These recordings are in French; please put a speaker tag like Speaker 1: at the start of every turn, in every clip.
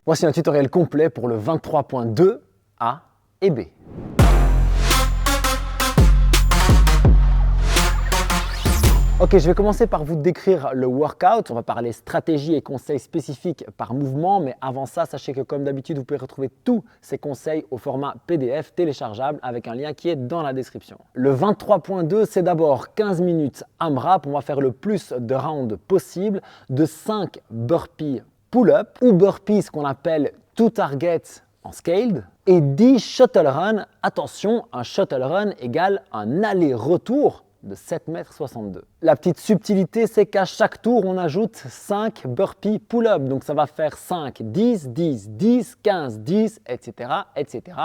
Speaker 1: Voici un tutoriel complet pour le 23.2 A et B. Ok, je vais commencer par vous décrire le workout. On va parler stratégie et conseils spécifiques par mouvement, mais avant ça, sachez que comme d'habitude, vous pouvez retrouver tous ces conseils au format PDF téléchargeable avec un lien qui est dans la description. Le 23.2, c'est d'abord 15 minutes AMRAP. On va faire le plus de rounds possible, de 5 burpees pull-up ou burpees qu'on appelle to target en scaled et 10 shuttle run. Attention, un shuttle run égale un aller-retour de 7,62 m. La petite subtilité, c'est qu'à chaque tour, on ajoute 5 burpees pull-up. Donc ça va faire 5, 10, 10, 10, 15, 10, etc., etc.,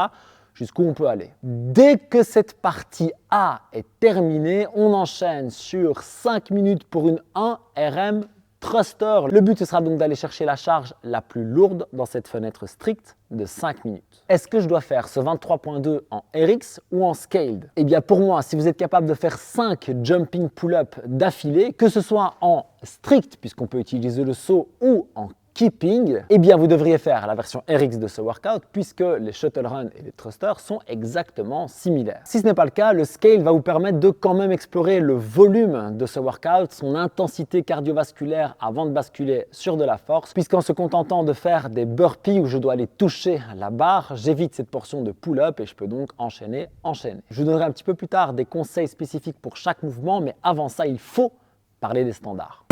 Speaker 1: jusqu'où on peut aller. Dès que cette partie A est terminée, on enchaîne sur 5 minutes pour une 1 RM thruster. Le but, ce sera donc d'aller chercher la charge la plus lourde dans cette fenêtre stricte de 5 minutes. Est-ce que je dois faire ce 23.2 en RX ou en scaled? Eh bien pour moi, si vous êtes capable de faire 5 jumping pull-up d'affilée, que ce soit en strict, puisqu'on peut utiliser le saut, ou en keeping, eh bien vous devriez faire la version RX de ce workout puisque les shuttle run et les thrusters sont exactement similaires. Si ce n'est pas le cas, le scale va vous permettre de quand même explorer le volume de ce workout, son intensité cardiovasculaire avant de basculer sur de la force, puisqu'en se contentant de faire des burpees où je dois aller toucher la barre, j'évite cette portion de pull-up et je peux donc enchaîner. Je vous donnerai un petit peu plus tard des conseils spécifiques pour chaque mouvement, mais avant ça, il faut parler des standards.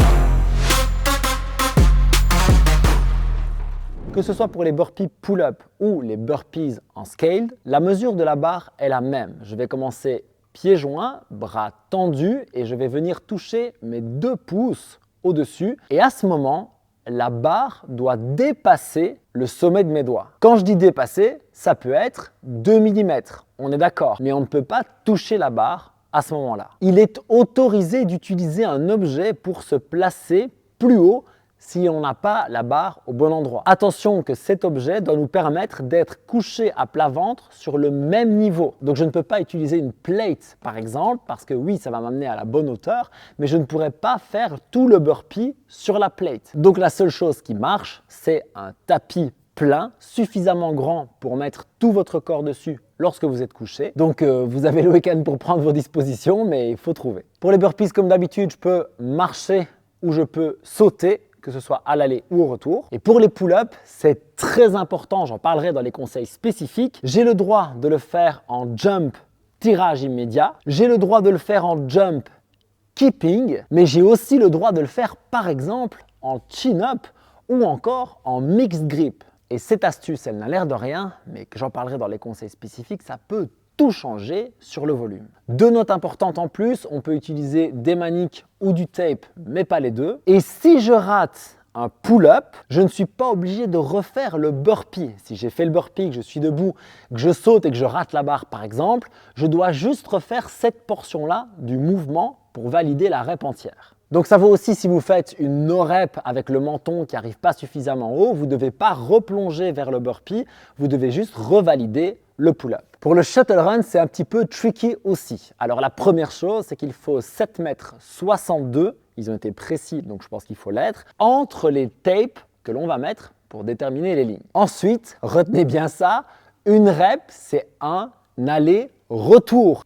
Speaker 1: Que ce soit pour les burpees pull-up ou les burpees en scaled, la mesure de la barre est la même. Je vais commencer pieds joints, bras tendus et je vais venir toucher mes 2 pouces au-dessus. Et à ce moment, la barre doit dépasser le sommet de mes doigts. Quand je dis dépasser, ça peut être 2 mm, on est d'accord, mais on ne peut pas toucher la barre à ce moment-là. Il est autorisé d'utiliser un objet pour se placer plus haut si on n'a pas la barre au bon endroit. Attention que cet objet doit nous permettre d'être couché à plat ventre sur le même niveau. Donc je ne peux pas utiliser une plate par exemple, parce que oui, ça va m'amener à la bonne hauteur, mais je ne pourrai pas faire tout le burpee sur la plate. Donc la seule chose qui marche, c'est un tapis plein, suffisamment grand pour mettre tout votre corps dessus lorsque vous êtes couché. Donc vous avez le week-end pour prendre vos dispositions, mais il faut trouver. Pour les burpees, comme d'habitude, je peux marcher ou je peux sauter, que ce soit à l'aller ou au retour. Et pour les pull-ups, c'est très important, j'en parlerai dans les conseils spécifiques. J'ai le droit de le faire en jump tirage immédiat, j'ai le droit de le faire en jump keeping, mais j'ai aussi le droit de le faire par exemple en chin-up ou encore en mixed grip. Et cette astuce, elle n'a l'air de rien, mais que j'en parlerai dans les conseils spécifiques, ça peut tout changer sur le volume. 2 notes importantes en plus, on peut utiliser des maniques ou du tape, mais pas les deux. Et si je rate un pull-up, je ne suis pas obligé de refaire le burpee. Si j'ai fait le burpee, que je suis debout, que je saute et que je rate la barre par exemple, je dois juste refaire cette portion-là du mouvement pour valider la rep entière. Donc ça vaut aussi si vous faites une no-rep avec le menton qui n'arrive pas suffisamment haut, vous ne devez pas replonger vers le burpee, vous devez juste revalider le pull-up. Pour le shuttle run, c'est un petit peu tricky aussi. Alors la première chose, c'est qu'il faut 7,62 m, ils ont été précis donc je pense qu'il faut l'être, entre les tapes que l'on va mettre pour déterminer les lignes. Ensuite, retenez bien ça, une rep c'est un aller-retour.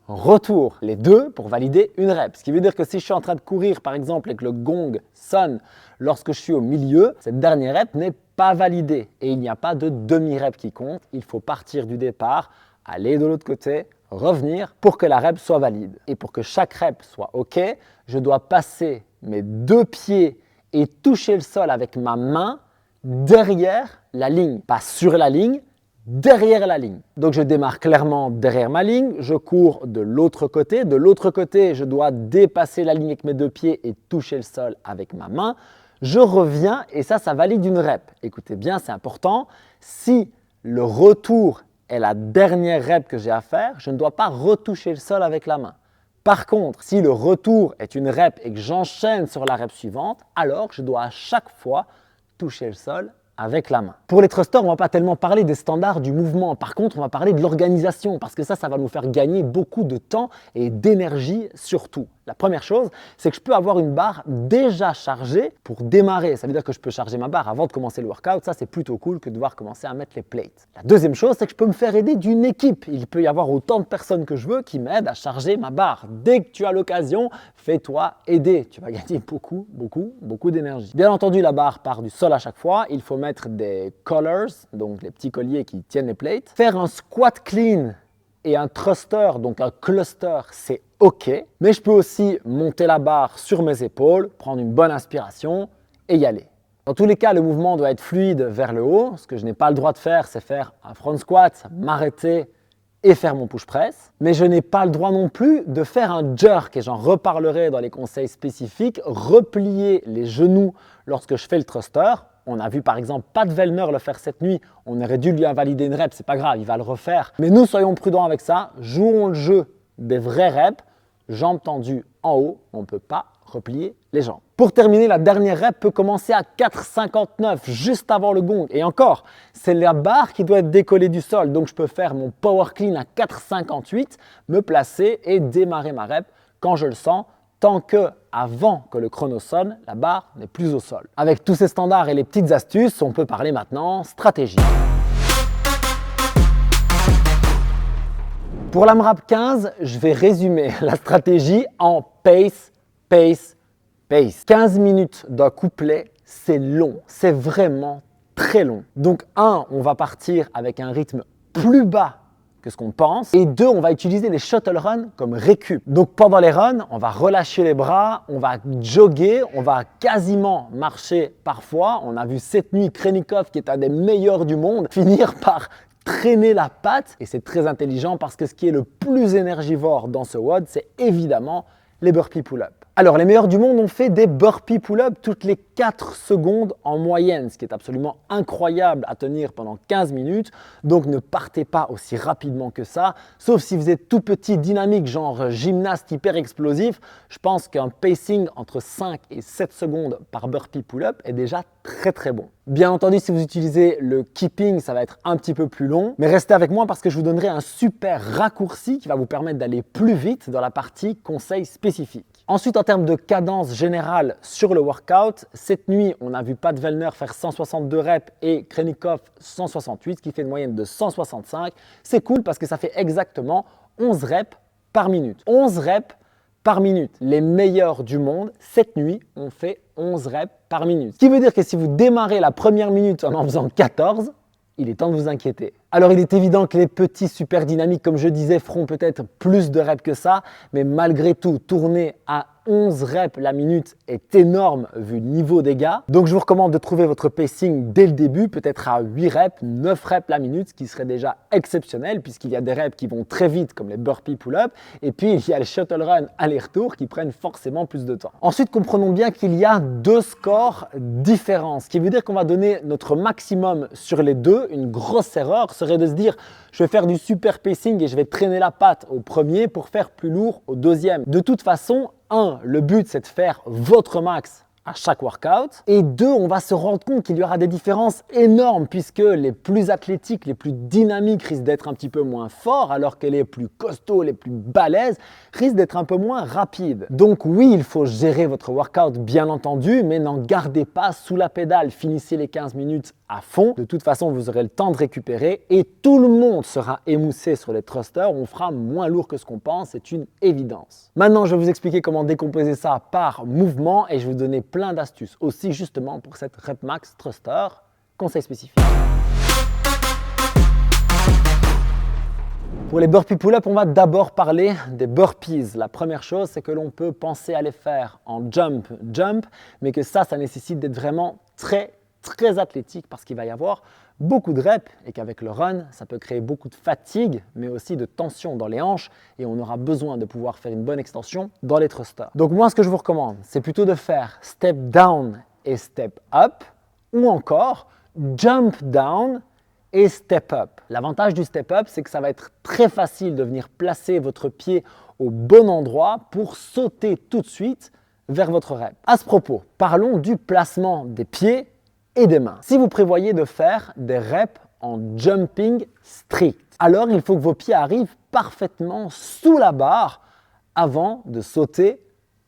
Speaker 1: Retour, les deux pour valider une rep. Ce qui veut dire que si je suis en train de courir par exemple et que le gong sonne lorsque je suis au milieu, cette dernière rep n'est pas validée et il n'y a pas de demi-rep qui compte. Il faut partir du départ, aller de l'autre côté, revenir pour que la rep soit valide. Et pour que chaque rep soit OK, je dois passer mes 2 pieds et toucher le sol avec ma main derrière la ligne, pas sur la ligne, derrière la ligne. Donc je démarre clairement derrière ma ligne, je cours de l'autre côté. De l'autre côté, je dois dépasser la ligne avec mes 2 pieds et toucher le sol avec ma main. Je reviens et ça valide une rep. Écoutez bien, c'est important. Si le retour est la dernière rep que j'ai à faire, je ne dois pas retoucher le sol avec la main. Par contre, si le retour est une rep et que j'enchaîne sur la rep suivante, alors je dois à chaque fois toucher le sol avec la main. Pour les thrusters, on ne va pas tellement parler des standards du mouvement. Par contre, on va parler de l'organisation parce que ça va nous faire gagner beaucoup de temps et d'énergie surtout. La première chose, c'est que je peux avoir une barre déjà chargée pour démarrer. Ça veut dire que je peux charger ma barre avant de commencer le workout. Ça, c'est plutôt cool que de devoir commencer à mettre les plates. La deuxième chose, c'est que je peux me faire aider d'une équipe. Il peut y avoir autant de personnes que je veux qui m'aident à charger ma barre. Dès que tu as l'occasion, fais-toi aider. Tu vas gagner beaucoup d'énergie. Bien entendu, la barre part du sol à chaque fois. Il faut mettre des collars, donc les petits colliers qui tiennent les plates. Faire un squat clean et un thruster, donc un cluster, c'est OK. Mais je peux aussi monter la barre sur mes épaules, prendre une bonne inspiration et y aller. Dans tous les cas, le mouvement doit être fluide vers le haut. Ce que je n'ai pas le droit de faire, c'est faire un front squat, m'arrêter et faire mon push press. Mais je n'ai pas le droit non plus de faire un jerk, et j'en reparlerai dans les conseils spécifiques. Replier les genoux lorsque je fais le thruster. On a vu par exemple Pat Vellner le faire cette nuit, on aurait dû lui invalider une rep, c'est pas grave, il va le refaire. Mais nous, soyons prudents avec ça, jouons le jeu des vrais reps, jambes tendues en haut, on ne peut pas replier les jambes. Pour terminer, la dernière rep peut commencer à 4,59, juste avant le gong. Et encore, c'est la barre qui doit être décollée du sol, donc je peux faire mon power clean à 4,58, me placer et démarrer ma rep quand je le sens, tant que, avant que le chrono sonne, la barre n'est plus au sol. Avec tous ces standards et les petites astuces, on peut parler maintenant stratégie. Pour l'AMRAP 15, je vais résumer la stratégie en pace, pace, pace. 15 minutes d'un couplet, c'est long, c'est vraiment très long. Donc on va partir avec un rythme plus bas que ce qu'on pense. Et 2, on va utiliser les shuttle runs comme récup. Donc pendant les runs, on va relâcher les bras, on va jogger, on va quasiment marcher parfois. On a vu cette nuit Khrennikov, qui est un des meilleurs du monde, finir par traîner la patte. Et c'est très intelligent parce que ce qui est le plus énergivore dans ce WOD, c'est évidemment les burpee pull-up. Alors, les meilleurs du monde ont fait des burpee pull-up toutes les 4 secondes en moyenne, ce qui est absolument incroyable à tenir pendant 15 minutes. Donc, ne partez pas aussi rapidement que ça, sauf si vous êtes tout petit, dynamique, genre gymnaste hyper explosif. Je pense qu'un pacing entre 5 et 7 secondes par burpee pull-up est déjà très bon. Bien entendu, si vous utilisez le keeping, ça va être un petit peu plus long, mais restez avec moi parce que je vous donnerai un super raccourci qui va vous permettre d'aller plus vite dans la partie conseils spécifiques. Ensuite, en termes de cadence générale sur le workout, cette nuit, on a vu Pat Vellner faire 162 reps et Khrennikov 168, ce qui fait une moyenne de 165. C'est cool parce que ça fait exactement 11 reps par minute. 11 reps par minute. Les meilleurs du monde, cette nuit, ont fait 11 reps par minute. Ce qui veut dire que si vous démarrez la première minute en faisant 14, il est temps de vous inquiéter. Alors il est évident que les petits super dynamiques, comme je disais, feront peut-être plus de reps que ça, mais malgré tout, tourner à 11 reps la minute est énorme vu le niveau des gars. Donc je vous recommande de trouver votre pacing dès le début, peut-être à 8 reps, 9 reps la minute, ce qui serait déjà exceptionnel puisqu'il y a des reps qui vont très vite comme les burpee pull-up et puis il y a les shuttle run aller-retour qui prennent forcément plus de temps. Ensuite, comprenons bien qu'il y a 2 scores différents, ce qui veut dire qu'on va donner notre maximum sur les deux. Une grosse erreur serait de se dire je vais faire du super pacing et je vais traîner la patte au premier pour faire plus lourd au deuxième. De toute façon, le but c'est de faire votre max à chaque workout. Et 2, on va se rendre compte qu'il y aura des différences énormes puisque les plus athlétiques, les plus dynamiques risquent d'être un petit peu moins forts alors que les plus costauds, les plus balèzes risquent d'être un peu moins rapides. Donc oui, il faut gérer votre workout bien entendu, mais n'en gardez pas sous la pédale. Finissez les 15 minutes à fond. De toute façon, vous aurez le temps de récupérer et tout le monde sera émoussé sur les thrusters. On fera moins lourd que ce qu'on pense, c'est une évidence. Maintenant, je vais vous expliquer comment décomposer ça par mouvement et je vais vous donner plein d'astuces aussi justement pour cette rep max thruster, conseil spécifique. Pour les burpee pull-up, on va d'abord parler des burpees. La première chose, c'est que l'on peut penser à les faire en jump, mais que ça nécessite d'être vraiment très athlétique parce qu'il va y avoir beaucoup de reps et qu'avec le run, ça peut créer beaucoup de fatigue, mais aussi de tension dans les hanches et on aura besoin de pouvoir faire une bonne extension dans les thrusters. Donc moi, ce que je vous recommande, c'est plutôt de faire step down et step up ou encore jump down et step up. L'avantage du step up, c'est que ça va être très facile de venir placer votre pied au bon endroit pour sauter tout de suite vers votre rep. À ce propos, parlons du placement des pieds et des mains. Si vous prévoyez de faire des reps en jumping strict, alors il faut que vos pieds arrivent parfaitement sous la barre avant de sauter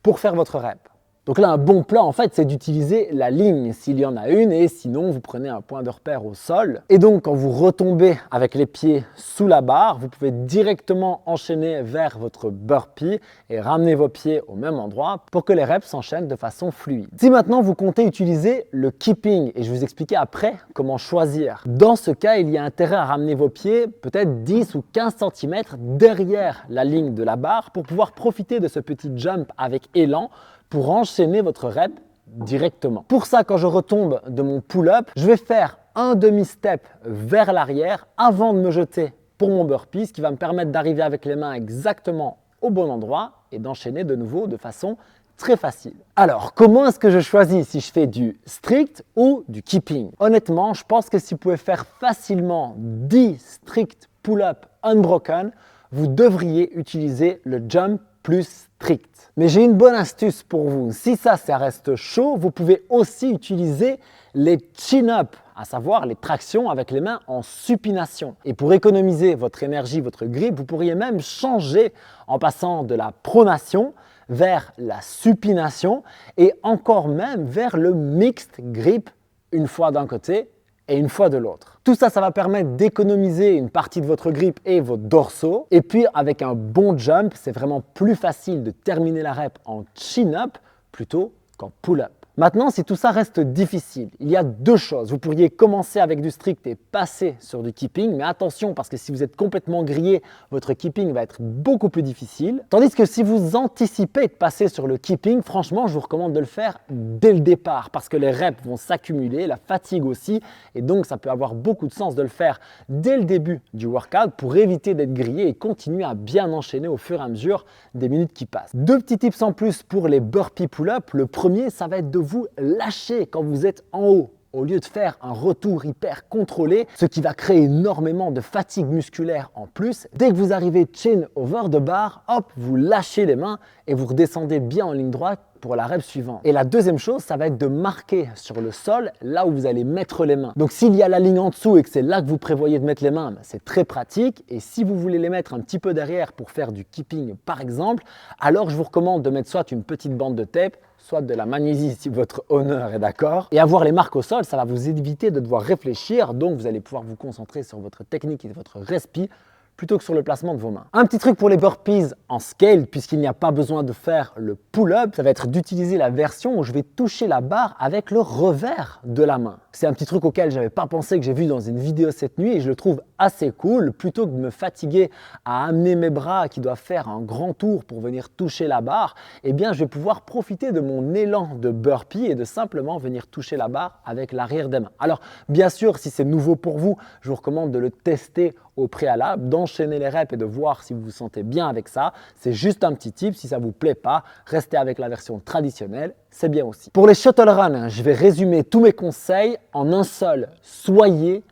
Speaker 1: pour faire votre rep. Donc là, un bon plan, en fait, c'est d'utiliser la ligne s'il y en a une et sinon, vous prenez un point de repère au sol. Et donc, quand vous retombez avec les pieds sous la barre, vous pouvez directement enchaîner vers votre burpee et ramener vos pieds au même endroit pour que les reps s'enchaînent de façon fluide. Si maintenant, vous comptez utiliser le keeping, et je vais vous expliquer après comment choisir. Dans ce cas, il y a intérêt à ramener vos pieds peut-être 10 ou 15 cm derrière la ligne de la barre pour pouvoir profiter de ce petit jump avec élan pour enchaîner votre rep directement. Pour ça, quand je retombe de mon pull-up, je vais faire un demi-step vers l'arrière avant de me jeter pour mon burpee, ce qui va me permettre d'arriver avec les mains exactement au bon endroit et d'enchaîner de nouveau de façon très facile. Alors, comment est-ce que je choisis si je fais du strict ou du keeping? Honnêtement, je pense que si vous pouvez faire facilement 10 strict pull-up unbroken, vous devriez utiliser le jump plus strict. Mais j'ai une bonne astuce pour vous. Si ça reste chaud, vous pouvez aussi utiliser les chin-up, à savoir les tractions avec les mains en supination. Et pour économiser votre énergie, votre grip, vous pourriez même changer en passant de la pronation vers la supination et encore même vers le mixed grip, une fois d'un côté et une fois de l'autre. Tout ça, ça va permettre d'économiser une partie de votre grip et votre dorsaux. Et puis, avec un bon jump, c'est vraiment plus facile de terminer la rep en chin-up plutôt qu'en pull-up. Maintenant, si tout ça reste difficile, il y a deux choses. Vous pourriez commencer avec du strict et passer sur du keeping, mais attention parce que si vous êtes complètement grillé, votre keeping va être beaucoup plus difficile. Tandis que si vous anticipez de passer sur le keeping, franchement, je vous recommande de le faire dès le départ parce que les reps vont s'accumuler, la fatigue aussi, et donc ça peut avoir beaucoup de sens de le faire dès le début du workout pour éviter d'être grillé et continuer à bien enchaîner au fur et à mesure des minutes qui passent. Deux petits tips en plus pour les burpee pull-up. Le premier, ça va être de vous lâcher quand vous êtes en haut au lieu de faire un retour hyper contrôlé, ce qui va créer énormément de fatigue musculaire en plus. Dès que vous arrivez chin over the bar, hop, vous lâchez les mains et vous redescendez bien en ligne droite pour la rep suivante. Et la deuxième chose, ça va être de marquer sur le sol là où vous allez mettre les mains. Donc s'il y a la ligne en dessous et que c'est là que vous prévoyez de mettre les mains, c'est très pratique. Et si vous voulez les mettre un petit peu derrière pour faire du keeping par exemple, alors je vous recommande de mettre soit une petite bande de tape, soit de la magnésie si votre honneur est d'accord. Et avoir les marques au sol, ça va vous éviter de devoir réfléchir, donc vous allez pouvoir vous concentrer sur votre technique et votre respi plutôt que sur le placement de vos mains. Un petit truc pour les burpees en scale, puisqu'il n'y a pas besoin de faire le pull-up, ça va être d'utiliser la version où je vais toucher la barre avec le revers de la main. C'est un petit truc auquel je n'avais pas pensé, que j'ai vu dans une vidéo cette nuit et je le trouve assez cool. Plutôt que de me fatiguer à amener mes bras qui doivent faire un grand tour pour venir toucher la barre, eh bien je vais pouvoir profiter de mon élan de burpee et de simplement venir toucher la barre avec l'arrière des mains. Alors bien sûr, si c'est nouveau pour vous, je vous recommande de le tester au préalable, d'enchaîner les reps et de voir si vous vous sentez bien avec ça. C'est juste un petit tip, si ça ne vous plaît pas, restez avec la version traditionnelle, c'est bien aussi. Pour les shuttle runs, je vais résumer tous mes conseils en un seul. Soyez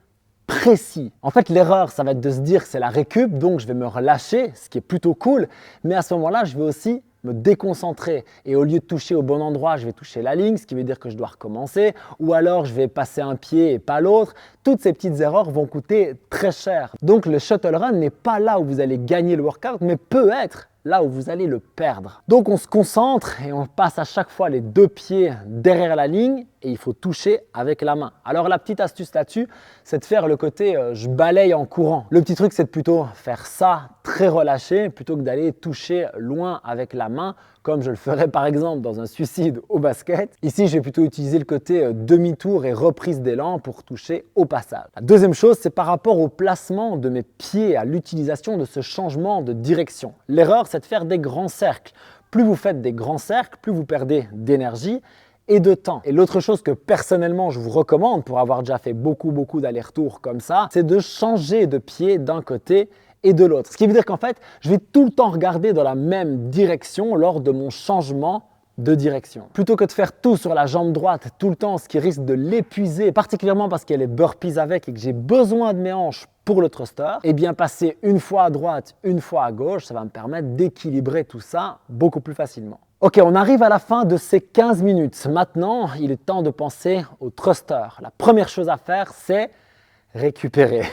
Speaker 1: précis. En fait, l'erreur, ça va être de se dire que c'est la récup, donc je vais me relâcher, ce qui est plutôt cool, mais à ce moment-là, je vais aussi me déconcentrer et au lieu de toucher au bon endroit, je vais toucher la ligne, ce qui veut dire que je dois recommencer, ou alors je vais passer un pied et pas l'autre. Toutes ces petites erreurs vont coûter très cher. Donc le shuttle run n'est pas là où vous allez gagner le workout, mais peut être là où vous allez le perdre. Donc on se concentre et on passe à chaque fois les deux pieds derrière la ligne et il faut toucher avec la main. Alors la petite astuce là-dessus, c'est de faire le côté je balaye en courant. Le petit truc, c'est de plutôt faire ça très relâché plutôt que d'aller toucher loin avec la main comme je le ferais par exemple dans un suicide au basket. Ici, je vais plutôt utiliser le côté demi-tour et reprise d'élan pour toucher au passage. La deuxième chose, c'est par rapport au placement de mes pieds, à l'utilisation de ce changement de direction. L'erreur, c'est de faire des grands cercles. Plus vous faites des grands cercles, plus vous perdez d'énergie et de temps. Et l'autre chose que personnellement je vous recommande pour avoir déjà fait beaucoup d'allers-retours comme ça, c'est de changer de pied d'un côté et de l'autre. Ce qui veut dire qu'en fait, je vais tout le temps regarder dans la même direction lors de mon changement de direction. Plutôt que de faire tout sur la jambe droite tout le temps, ce qui risque de l'épuiser, particulièrement parce qu'il y a les burpees avec et que j'ai besoin de mes hanches pour le thruster, et bien passer une fois à droite, une fois à gauche, ça va me permettre d'équilibrer tout ça beaucoup plus facilement. Ok, on arrive à la fin de ces 15 minutes. Maintenant, il est temps de penser au thruster. La première chose à faire, c'est récupérer.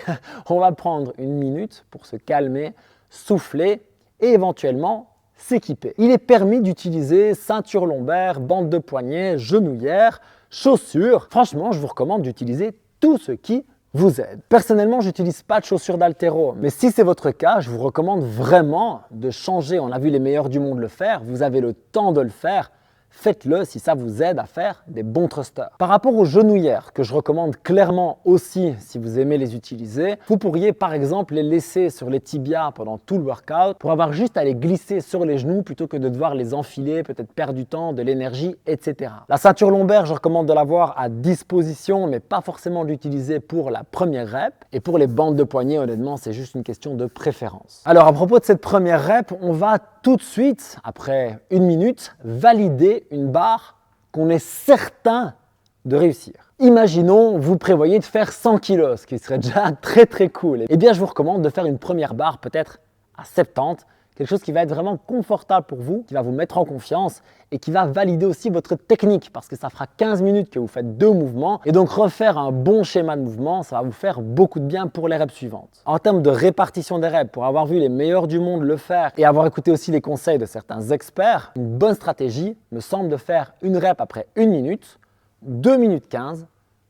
Speaker 1: On va prendre une minute pour se calmer, souffler et éventuellement s'équiper. Il est permis d'utiliser ceinture lombaire, bande de poignet, genouillère, chaussures. Franchement, je vous recommande d'utiliser tout ce qui vous aide. Personnellement, je n'utilise pas de chaussures d'haltéro, mais si c'est votre cas, je vous recommande vraiment de changer. On a vu les meilleurs du monde le faire, vous avez le temps de le faire. Faites-le si ça vous aide à faire des bons thrusters. Par rapport aux genouillères, que je recommande clairement aussi si vous aimez les utiliser, vous pourriez par exemple les laisser sur les tibias pendant tout le workout pour avoir juste à les glisser sur les genoux plutôt que de devoir les enfiler, peut-être perdre du temps, de l'énergie, etc. La ceinture lombaire, je recommande de l'avoir à disposition, mais pas forcément l'utiliser pour la première rep. Et pour les bandes de poignet, honnêtement, c'est juste une question de préférence. Alors à propos de cette première rep, on va tout de suite, après 1 minute, valider une barre qu'on est certain de réussir. Imaginons, vous prévoyez de faire 100 kg, ce qui serait déjà très cool. Eh bien, je vous recommande de faire une première barre peut-être à 70, quelque chose qui va être vraiment confortable pour vous, qui va vous mettre en confiance et qui va valider aussi votre technique parce que ça fera 15 minutes que vous faites 2 mouvements et donc refaire un bon schéma de mouvement, ça va vous faire beaucoup de bien pour les reps suivantes. En termes de répartition des reps, pour avoir vu les meilleurs du monde le faire et avoir écouté aussi les conseils de certains experts, une bonne stratégie me semble de faire une rep après 1 minute, 2 minutes 15,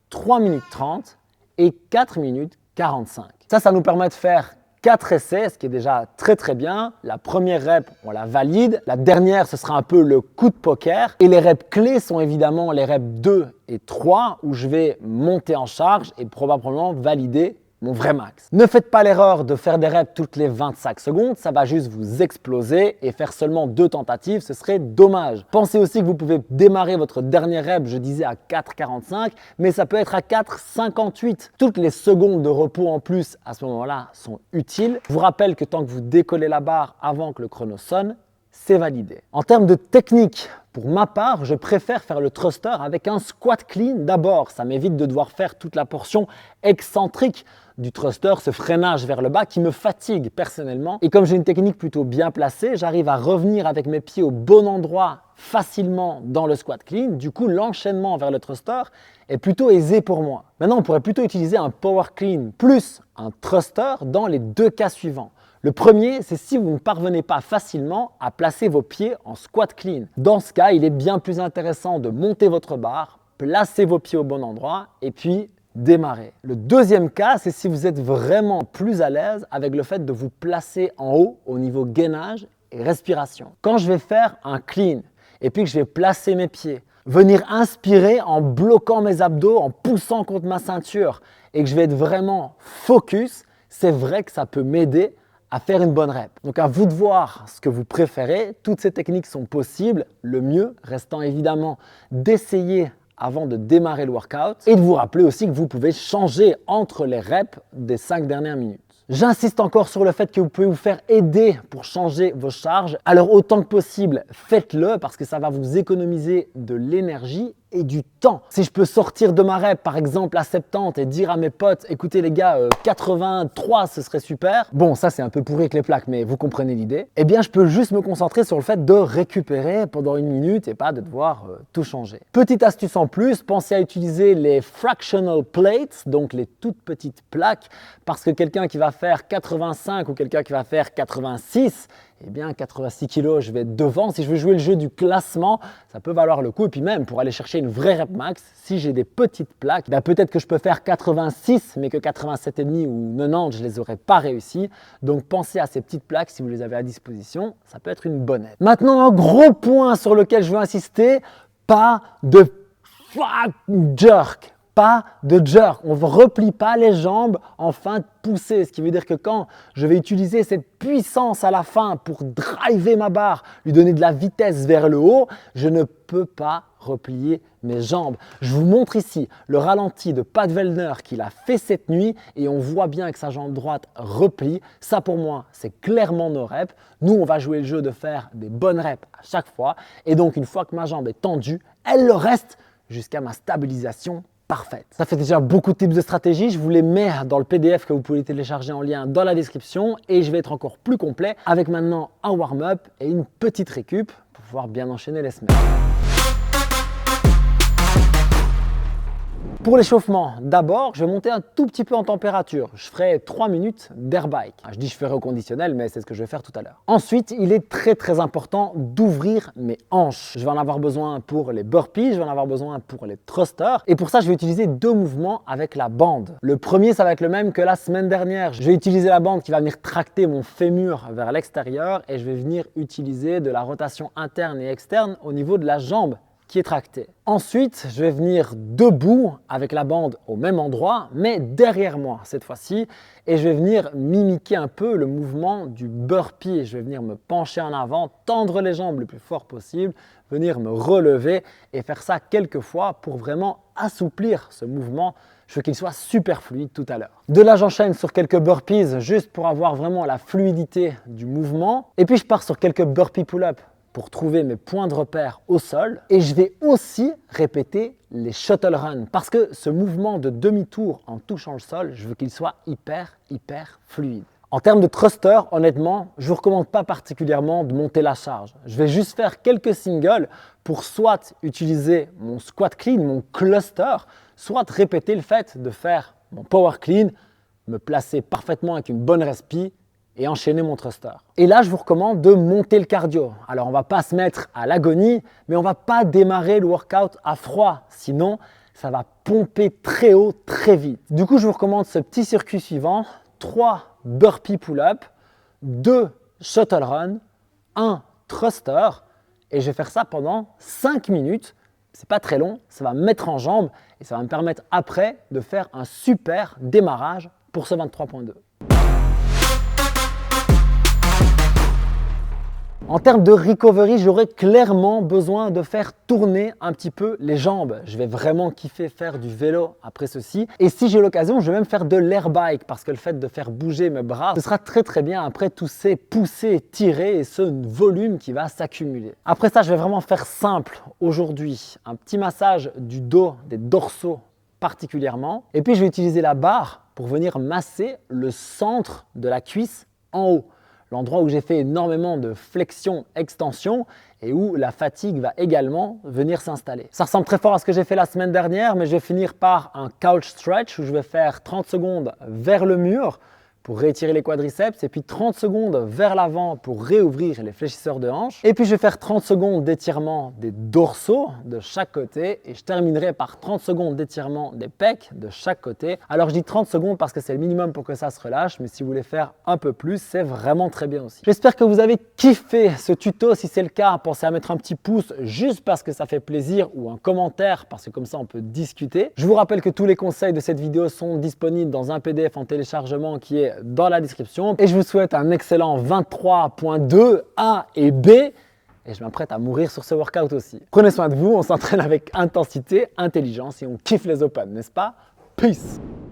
Speaker 1: 3 minutes 30 et 4 minutes 45. Ça nous permet de faire 4 essais, ce qui est déjà très bien. La première rep, on la valide. La dernière, ce sera un peu le coup de poker. Et les reps clés sont évidemment les reps 2 et 3 où je vais monter en charge et probablement valider mon vrai max. Ne faites pas l'erreur de faire des reps toutes les 25 secondes, ça va juste vous exploser et faire seulement 2 tentatives, ce serait dommage. Pensez aussi que vous pouvez démarrer votre dernière rep, je disais à 4,45, mais ça peut être à 4,58. Toutes les secondes de repos en plus à ce moment-là sont utiles. Je vous rappelle que tant que vous décollez la barre avant que le chrono sonne, c'est validé. En termes de technique, pour ma part, je préfère faire le thruster avec un squat clean d'abord. Ça m'évite de devoir faire toute la portion excentrique du thruster, ce freinage vers le bas qui me fatigue personnellement. Et comme j'ai une technique plutôt bien placée, j'arrive à revenir avec mes pieds au bon endroit facilement dans le squat clean. Du coup, l'enchaînement vers le thruster est plutôt aisé pour moi. Maintenant, on pourrait plutôt utiliser un power clean plus un thruster dans les 2 cas suivants. Le premier, c'est si vous ne parvenez pas facilement à placer vos pieds en squat clean. Dans ce cas, il est bien plus intéressant de monter votre barre, placer vos pieds au bon endroit et puis démarrer. Le deuxième cas, c'est si vous êtes vraiment plus à l'aise avec le fait de vous placer en haut au niveau gainage et respiration. Quand je vais faire un clean et puis que je vais placer mes pieds, venir inspirer en bloquant mes abdos, en poussant contre ma ceinture et que je vais être vraiment focus, c'est vrai que ça peut m'aider à faire une bonne rep. Donc à vous de voir ce que vous préférez. Toutes ces techniques sont possibles. Le mieux restant évidemment d'essayer avant de démarrer le workout et de vous rappeler aussi que vous pouvez changer entre les reps des 5 dernières minutes. J'insiste encore sur le fait que vous pouvez vous faire aider pour changer vos charges. Alors autant que possible, faites-le parce que ça va vous économiser de l'énergie et du temps. Si je peux sortir de ma rep par exemple à 70 et dire à mes potes écoutez les gars 83 ce serait super, bon ça c'est un peu pourri avec les plaques mais vous comprenez l'idée, eh bien je peux juste me concentrer sur le fait de récupérer pendant 1 minute et pas de devoir tout changer. Petite astuce en plus, pensez à utiliser les fractional plates, donc les toutes petites plaques, parce que quelqu'un qui va faire 85 ou quelqu'un qui va faire 86, eh bien 86 kg, je vais être devant. Si je veux jouer le jeu du classement, ça peut valoir le coup. Et puis même pour aller chercher une vraie rep max, si j'ai des petites plaques, ben peut-être que je peux faire 86, mais que 87,5 ou 90, je ne les aurais pas réussi. Donc pensez à ces petites plaques si vous les avez à disposition, ça peut être une bonne aide. Maintenant, un gros point sur lequel je veux insister, pas de jerk. Pas de jerk, on ne replie pas les jambes en fin de poussée, ce qui veut dire que quand je vais utiliser cette puissance à la fin pour driver ma barre, lui donner de la vitesse vers le haut, je ne peux pas replier mes jambes. Je vous montre ici le ralenti de Pat Vellner qu'il a fait cette nuit et on voit bien que sa jambe droite replie. Ça pour moi, c'est clairement nos reps. Nous, on va jouer le jeu de faire des bonnes reps à chaque fois et donc une fois que ma jambe est tendue, elle le reste jusqu'à ma stabilisation parfaite. Ça fait déjà beaucoup de tips de stratégie. Je vous les mets dans le PDF que vous pouvez télécharger en lien dans la description et je vais être encore plus complet avec maintenant un warm-up et une petite récup pour pouvoir bien enchaîner les semaines. Pour l'échauffement, d'abord, je vais monter un tout petit peu en température. Je ferai 3 minutes d'air bike. Je dis je ferai au conditionnel, mais c'est ce que je vais faire tout à l'heure. Ensuite, il est très important d'ouvrir mes hanches. Je vais en avoir besoin pour les burpees, je vais en avoir besoin pour les thrusters. Et pour ça, je vais utiliser 2 mouvements avec la bande. Le premier, ça va être le même que la semaine dernière. Je vais utiliser la bande qui va venir tracter mon fémur vers l'extérieur et je vais venir utiliser de la rotation interne et externe au niveau de la jambe qui est tractée. Ensuite, je vais venir debout avec la bande au même endroit, mais derrière moi cette fois-ci, et je vais venir mimiquer un peu le mouvement du burpee. Je vais venir me pencher en avant, tendre les jambes le plus fort possible, venir me relever et faire ça quelques fois pour vraiment assouplir ce mouvement. Je veux qu'il soit super fluide tout à l'heure. De là, j'enchaîne sur quelques burpees juste pour avoir vraiment la fluidité du mouvement. Et puis, je pars sur quelques burpee pull-up pour trouver mes points de repère au sol. Et je vais aussi répéter les shuttle runs parce que ce mouvement de demi-tour en touchant le sol, je veux qu'il soit hyper fluide. En termes de thruster, honnêtement, je ne vous recommande pas particulièrement de monter la charge. Je vais juste faire quelques singles pour soit utiliser mon squat clean, mon cluster, soit répéter le fait de faire mon power clean, me placer parfaitement avec une bonne respi et enchaîner mon thruster. Et là, je vous recommande de monter le cardio. Alors, on ne va pas se mettre à l'agonie, mais on ne va pas démarrer le workout à froid. Sinon, ça va pomper très haut, très vite. Du coup, je vous recommande ce petit circuit suivant. 3 burpee pull-up, 2 shuttle run, 1 thruster. Et je vais faire ça pendant 5 minutes. C'est pas très long, ça va me mettre en jambes et ça va me permettre après de faire un super démarrage pour ce 23.2. En termes de recovery, j'aurai clairement besoin de faire tourner un petit peu les jambes. Je vais vraiment kiffer faire du vélo après ceci. Et si j'ai l'occasion, je vais même faire de l'air bike parce que le fait de faire bouger mes bras, ce sera très bien après tous ces poussées, tirées et ce volume qui va s'accumuler. Après ça, je vais vraiment faire simple aujourd'hui. Un petit massage du dos, des dorsaux particulièrement. Et puis, je vais utiliser la barre pour venir masser le centre de la cuisse en haut. L'endroit où j'ai fait énormément de flexion-extension et où la fatigue va également venir s'installer. Ça ressemble très fort à ce que j'ai fait la semaine dernière, mais je vais finir par un couch stretch où je vais faire 30 secondes vers le mur pour réétirer les quadriceps et puis 30 secondes vers l'avant pour réouvrir les fléchisseurs de hanches. Et puis je vais faire 30 secondes d'étirement des dorsaux de chaque côté et je terminerai par 30 secondes d'étirement des pecs de chaque côté. Alors je dis 30 secondes parce que c'est le minimum pour que ça se relâche, mais si vous voulez faire un peu plus, c'est vraiment très bien aussi. J'espère que vous avez kiffé ce tuto. Si c'est le cas, pensez à mettre un petit pouce juste parce que ça fait plaisir ou un commentaire parce que comme ça on peut discuter. Je vous rappelle que tous les conseils de cette vidéo sont disponibles dans un PDF en téléchargement qui est dans la description. Et je vous souhaite un excellent 23.2 A et B. Et je m'apprête à mourir sur ce workout aussi. Prenez soin de vous, on s'entraîne avec intensité, intelligence et on kiffe les open, n'est-ce pas? Peace!